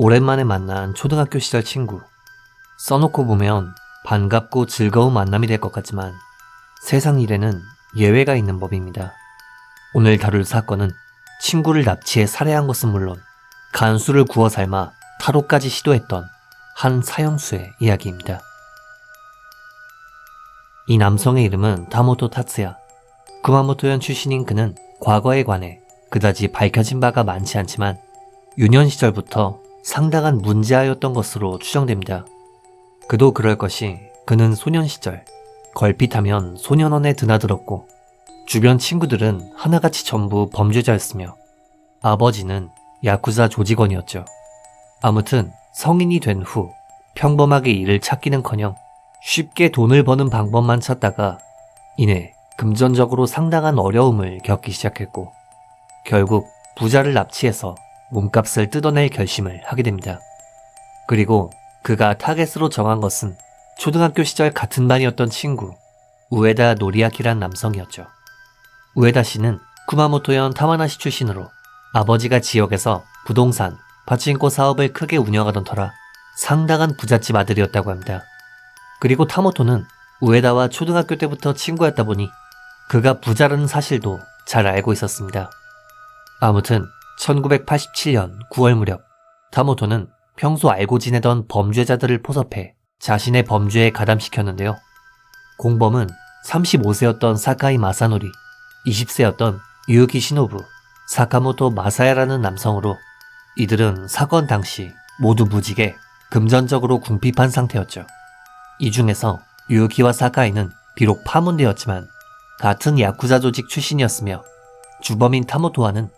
오랜만에 만난 초등학교 시절 친구. 써놓고 보면 반갑고 즐거운 만남이 될 것 같지만 세상 일에는 예외가 있는 법입니다. 오늘 다룰 사건은 친구를 납치해 살해한 것은 물론 간수를 구워 삶아 탈옥까지 시도했던 한 사형수의 이야기입니다. 이 남성의 이름은 다모토 타츠야. 구마모토현 출신인 그는 과거에 관해 그다지 밝혀진 바가 많지 않지만 유년 시절부터 상당한 문제아였던 것으로 추정됩니다. 그도 그럴 것이 그는 소년 시절 걸핏하면 소년원에 드나들었고 주변 친구들은 하나같이 전부 범죄자였으며 아버지는 야쿠자 조직원이었죠. 아무튼 성인이 된 후 평범하게 일을 찾기는커녕 쉽게 돈을 버는 방법만 찾다가 이내 금전적으로 상당한 어려움을 겪기 시작했고 결국 부자를 납치해서 몸값을 뜯어낼 결심을 하게 됩니다. 그리고 그가 타겟으로 정한 것은 초등학교 시절 같은 반이었던 친구 우에다 노리아키란 남성이었죠. 우에다 씨는 쿠마모토현 타마나시 출신으로 아버지가 지역에서 부동산, 파친코 사업을 크게 운영하던 터라 상당한 부잣집 아들이었다고 합니다. 그리고 타모토는 우에다와 초등학교 때부터 친구였다 보니 그가 부자라는 사실도 잘 알고 있었습니다. 아무튼 1987년 9월 무렵 타모토는 평소 알고 지내던 범죄자들을 포섭해 자신의 범죄에 가담시켰는데요. 공범은 35세였던 사카이 마사노리, 20세였던 유우키 시노부, 사카모토 마사야라는 남성으로 이들은 사건 당시 모두 무직에 금전적으로 궁핍한 상태였죠. 이 중에서 유우키와 사카이는 비록 파문되었지만 같은 야쿠자 조직 출신이었으며 주범인 타모토와는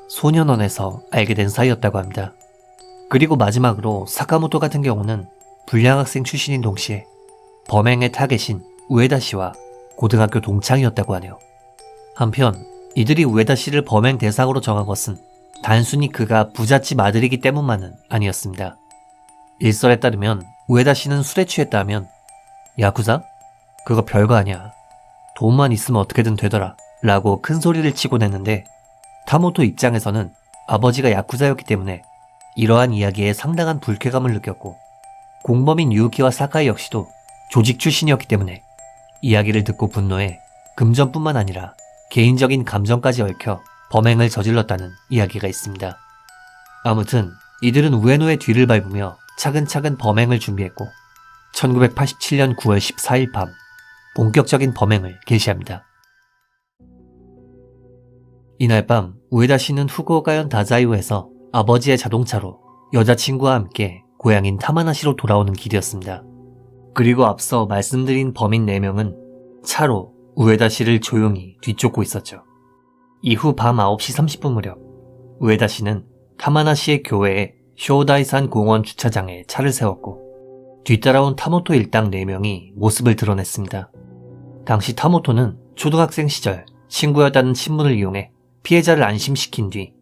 소년원에서 알게 된 사이였다고 합니다. 그리고 마지막으로 사카모토 같은 경우는 불량 학생 출신인 동시에 범행의 타겟인 우에다 씨와 고등학교 동창이었다고 하네요. 한편 이들이 우에다 씨를 범행 대상으로 정한 것은 단순히 그가 부잣집 아들이기 때문만은 아니었습니다. 일설에 따르면 우에다 씨는 술에 취했다 하면 야쿠자? 그거 별거 아니야. 돈만 있으면 어떻게든 되더라 라고 큰 소리를 치곤 했는데 타모토 입장에서는 아버지가 야쿠자였기 때문에 이러한 이야기에 상당한 불쾌감을 느꼈고 공범인 유우키와 사카이 역시도 조직 출신이었기 때문에 이야기를 듣고 분노해 금전뿐만 아니라 개인적인 감정까지 얽혀 범행을 저질렀다는 이야기가 있습니다. 아무튼 이들은 우에노의 뒤를 밟으며 차근차근 범행을 준비했고 1987년 9월 14일 밤 본격적인 범행을 개시합니다. 이날 밤 우에다 씨는 후쿠오카현 다자이오에서 아버지의 자동차로 여자친구와 함께 고향인 타마나시로 돌아오는 길이었습니다. 그리고 앞서 말씀드린 범인 4명은 차로 우에다 씨를 조용히 뒤쫓고 있었죠. 이후 밤 9시 30분 무렵 우에다 씨는 타마나시의 교외에 쇼다이산 공원 주차장에 차를 세웠고 뒤따라온 타모토 일당 4명이 모습을 드러냈습니다. 당시 타모토는 초등학생 시절 친구였다는 친문을 이용해 피해자를 안심시킨 뒤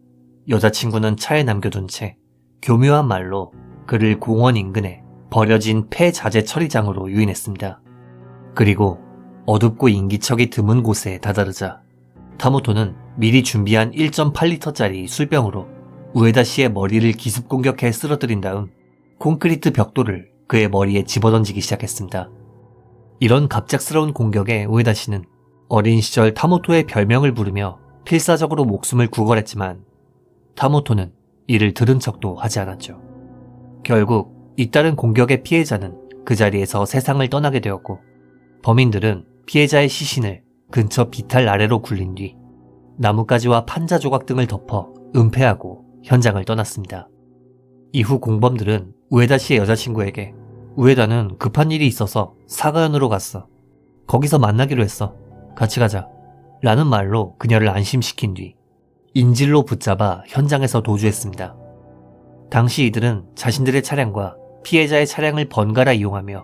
여자친구는 차에 남겨둔 채 교묘한 말로 그를 공원 인근에 버려진 폐자재 처리장으로 유인했습니다. 그리고 어둡고 인기척이 드문 곳에 다다르자 타모토는 미리 준비한 1.8리터짜리 술병으로 우에다 씨의 머리를 기습 공격해 쓰러뜨린 다음 콘크리트 벽돌을 그의 머리에 집어던지기 시작했습니다. 이런 갑작스러운 공격에 우에다 씨는 어린 시절 타모토의 별명을 부르며 필사적으로 목숨을 구걸했지만 타모토는 이를 들은 척도 하지 않았죠. 결국 잇따른 공격의 피해자는 그 자리에서 세상을 떠나게 되었고 범인들은 피해자의 시신을 근처 비탈 아래로 굴린 뒤 나뭇가지와 판자 조각 등을 덮어 은폐하고 현장을 떠났습니다. 이후 공범들은 우에다 씨의 여자친구에게 우에다는 급한 일이 있어서 사가현으로 갔어. 거기서 만나기로 했어. 같이 가자. 라는 말로 그녀를 안심시킨 뒤 인질로 붙잡아 현장에서 도주했습니다. 당시 이들은 자신들의 차량과 피해자의 차량을 번갈아 이용하며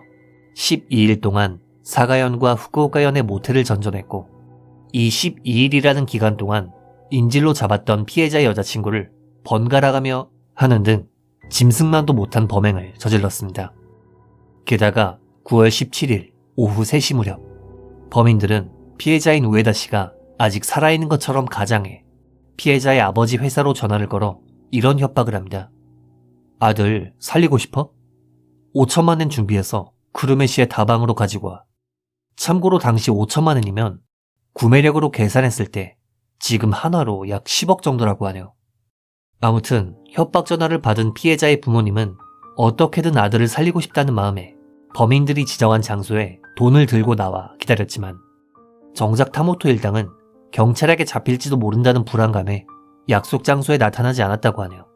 12일 동안 사가현과 후쿠오카현의 모텔을 전전했고 이 12일이라는 기간 동안 인질로 잡았던 피해자의 여자친구를 번갈아가며 하는 등 짐승만도 못한 범행을 저질렀습니다. 게다가 9월 17일 오후 3시 무렵 범인들은 피해자인 우에다 씨가 아직 살아있는 것처럼 가장해 피해자의 아버지 회사로 전화를 걸어 이런 협박을 합니다. 아들 살리고 싶어? 5천만 엔 준비해서 크루메시의 다방으로 가지고 와. 참고로 당시 5천만 엔이면 구매력으로 계산했을 때 지금 한화로 약 10억 정도라고 하네요. 아무튼 협박 전화를 받은 피해자의 부모님은 어떻게든 아들을 살리고 싶다는 마음에 범인들이 지정한 장소에 돈을 들고 나와 기다렸지만 정작 타모토 일당은 경찰에게 잡힐지도 모른다는 불안감에 약속 장소에 나타나지 않았다고 하네요.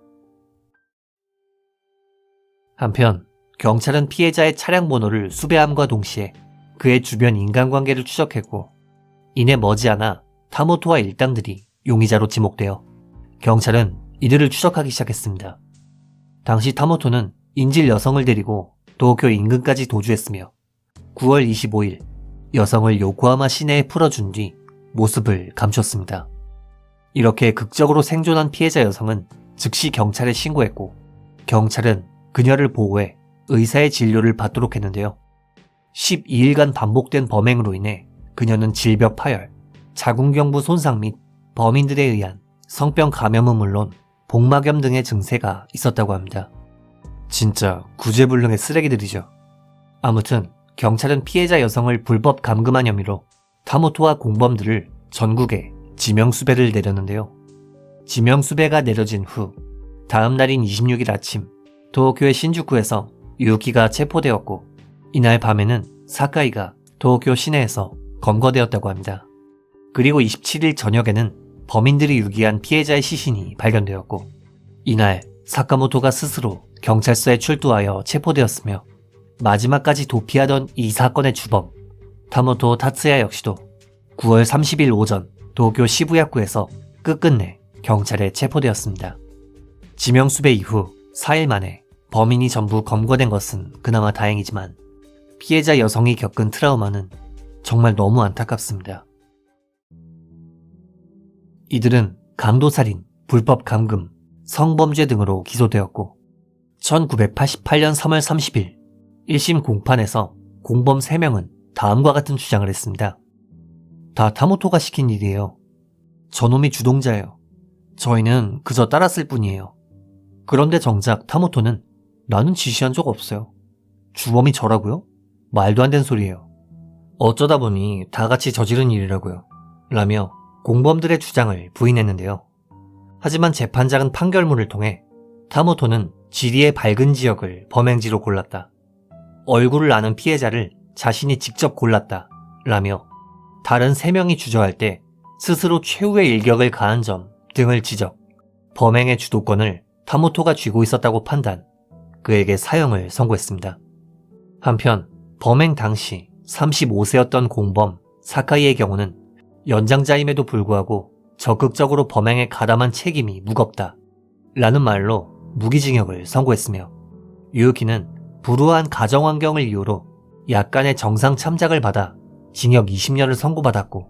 한편 경찰은 피해자의 차량 번호를 수배함과 동시에 그의 주변 인간관계를 추적했고 이내 머지않아 타모토와 일당들이 용의자로 지목되어 경찰은 이들을 추적하기 시작했습니다. 당시 타모토는 인질 여성을 데리고 도쿄 인근까지 도주했으며 9월 25일 여성을 요코하마 시내에 풀어준 뒤 모습을 감췄습니다. 이렇게 극적으로 생존한 피해자 여성은 즉시 경찰에 신고했고 경찰은 그녀를 보호해 의사의 진료를 받도록 했는데요. 12일간 반복된 범행으로 인해 그녀는 질벽 파열, 자궁경부 손상 및 범인들에 의한 성병 감염은 물론 복막염 등의 증세가 있었다고 합니다. 진짜 구제불능의 쓰레기들이죠. 아무튼 경찰은 피해자 여성을 불법 감금한 혐의로 타모토와 공범들을 전국에 지명수배를 내렸는데요. 지명수배가 내려진 후 다음 날인 26일 아침 도쿄의 신주쿠에서 유키가 체포되었고 이날 밤에는 사카이가 도쿄 시내에서 검거되었다고 합니다. 그리고 27일 저녁에는 범인들이 유기한 피해자의 시신이 발견되었고 이날 사카모토가 스스로 경찰서에 출두하여 체포되었으며 마지막까지 도피하던 이 사건의 주범 타모토 타츠야 역시도 9월 30일 오전 도쿄 시부야쿠에서 끝끝내 경찰에 체포되었습니다. 지명수배 이후 4일 만에 범인이 전부 검거된 것은 그나마 다행이지만 피해자 여성이 겪은 트라우마는 정말 너무 안타깝습니다. 이들은 강도살인, 불법 감금, 성범죄 등으로 기소되었고 1988년 3월 30일 1심 공판에서 공범 3명은 다음과 같은 주장을 했습니다. 다 타모토가 시킨 일이에요. 저놈이 주동자예요. 저희는 그저 따랐을 뿐이에요. 그런데 정작 타모토는 나는 지시한 적 없어요. 주범이 저라고요? 말도 안 되는 소리예요. 어쩌다 보니 다 같이 저지른 일이라고요. 라며 공범들의 주장을 부인했는데요. 하지만 재판장은 판결문을 통해 타모토는 지리의 밝은 지역을 범행지로 골랐다. 얼굴을 아는 피해자를 자신이 직접 골랐다. 라며 다른 3명이 주저할 때 스스로 최후의 일격을 가한 점 등을 지적, 범행의 주도권을 타모토가 쥐고 있었다고 판단, 그에게 사형을 선고했습니다. 한편 범행 당시 35세였던 공범 사카이의 경우는 연장자임에도 불구하고 적극적으로 범행에 가담한 책임이 무겁다 라는 말로 무기징역을 선고했으며 유우키는 불우한 가정환경을 이유로 약간의 정상 참작을 받아 징역 20년을 선고받았고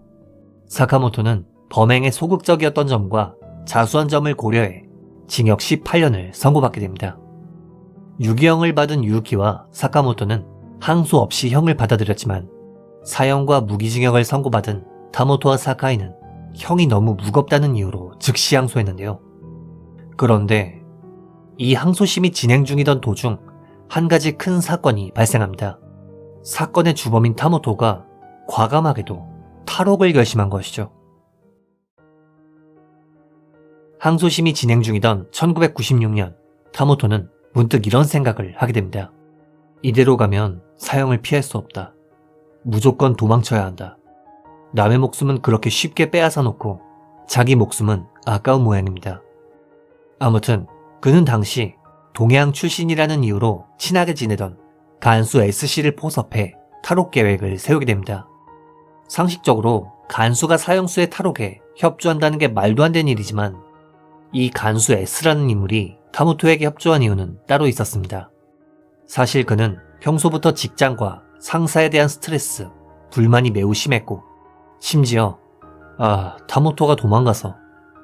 사카모토는 범행에 소극적이었던 점과 자수한 점을 고려해 징역 18년을 선고받게 됩니다. 유기형을 받은 유우키와 사카모토는 항소 없이 형을 받아들였지만 사형과 무기징역을 선고받은 타모토와 사카이는 형이 너무 무겁다는 이유로 즉시 항소했는데요. 그런데 이 항소심이 진행 중이던 도중 한 가지 큰 사건이 발생합니다. 사건의 주범인 타모토가 과감하게도 탈옥을 결심한 것이죠. 항소심이 진행 중이던 1996년 타모토는 문득 이런 생각을 하게 됩니다. 이대로 가면 사형을 피할 수 없다. 무조건 도망쳐야 한다. 남의 목숨은 그렇게 쉽게 빼앗아 놓고 자기 목숨은 아까운 모양입니다. 아무튼 그는 당시 동해항 출신이라는 이유로 친하게 지내던 간수 S씨를 포섭해 탈옥 계획을 세우게 됩니다. 상식적으로 간수가 사형수의 탈옥에 협조한다는 게 말도 안 되는 일이지만 이 간수 S라는 인물이 타모토에게 협조한 이유는 따로 있었습니다. 사실 그는 평소부터 직장과 상사에 대한 스트레스, 불만이 매우 심했고 심지어 타모토가 도망가서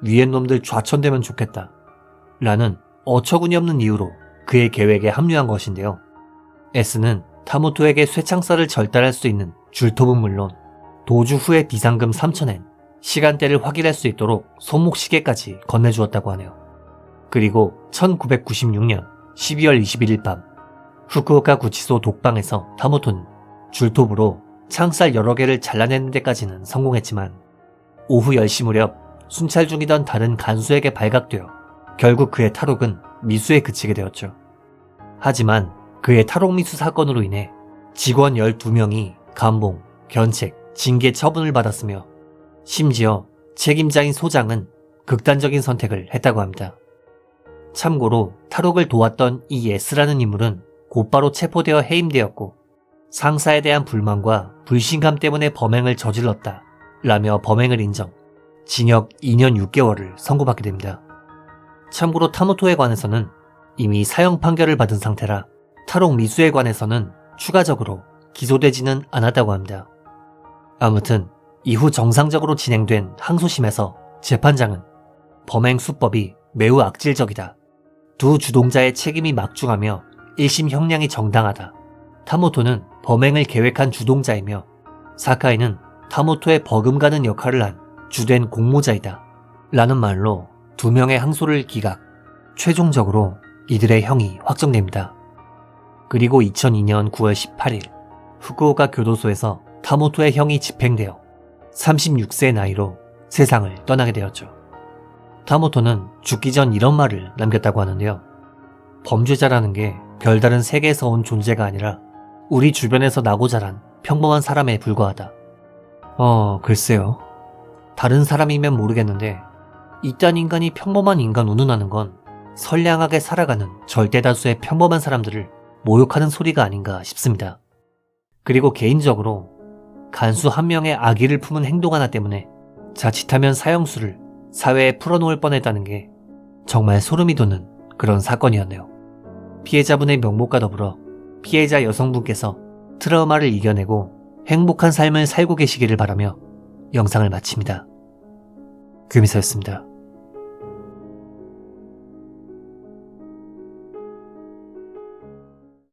위엔 놈들 좌천되면 좋겠다 라는 어처구니 없는 이유로 그의 계획에 합류한 것인데요. S는 타모토에게 쇠창살을 절단할 수 있는 줄톱은 물론 도주 후에 비상금 3,000엔, 시간대를 확인할 수 있도록 손목시계까지 건네주었다고 하네요. 그리고 1996년 12월 21일 밤 후쿠오카 구치소 독방에서 타모토는 줄톱으로 창살 여러 개를 잘라내는 데까지는 성공했지만 오후 10시 무렵 순찰 중이던 다른 간수에게 발각되어 결국 그의 탈옥은 미수에 그치게 되었죠. 하지만 그의 탈옥 미수 사건으로 인해 직원 12명이 감봉, 견책, 징계 처분을 받았으며 심지어 책임자인 소장은 극단적인 선택을 했다고 합니다. 참고로 탈옥을 도왔던 이 S라는 인물은 곧바로 체포되어 해임되었고 상사에 대한 불만과 불신감 때문에 범행을 저질렀다 라며 범행을 인정, 징역 2년 6개월을 선고받게 됩니다. 참고로 타모토에 관해서는 이미 사형 판결을 받은 상태라 탈옥 미수에 관해서는 추가적으로 기소되지는 않았다고 합니다. 아무튼 이후 정상적으로 진행된 항소심에서 재판장은 범행 수법이 매우 악질적이다, 두 주동자의 책임이 막중하며 1심 형량이 정당하다, 타모토는 범행을 계획한 주동자이며 사카이는 타모토의 버금가는 역할을 한 주된 공모자이다 라는 말로 두 명의 항소를 기각, 최종적으로 이들의 형이 확정됩니다. 그리고 2002년 9월 18일 후쿠오카 교도소에서 타모토의 형이 집행되어 36세의 나이로 세상을 떠나게 되었죠. 타모토는 죽기 전 이런 말을 남겼다고 하는데요. 범죄자라는 게 별다른 세계에서 온 존재가 아니라 우리 주변에서 나고 자란 평범한 사람에 불과하다. 글쎄요. 다른 사람이면 모르겠는데 이딴 인간이 평범한 인간 운운하는 건 선량하게 살아가는 절대다수의 평범한 사람들을 모욕하는 소리가 아닌가 싶습니다. 그리고 개인적으로 간수 한 명의 악의를 품은 행동 하나 때문에 자칫하면 사형수를 사회에 풀어놓을 뻔했다는 게 정말 소름이 돋는 그런 사건이었네요. 피해자분의 명복과 더불어 피해자 여성분께서 트라우마를 이겨내고 행복한 삶을 살고 계시기를 바라며 영상을 마칩니다. 금이서였습니다.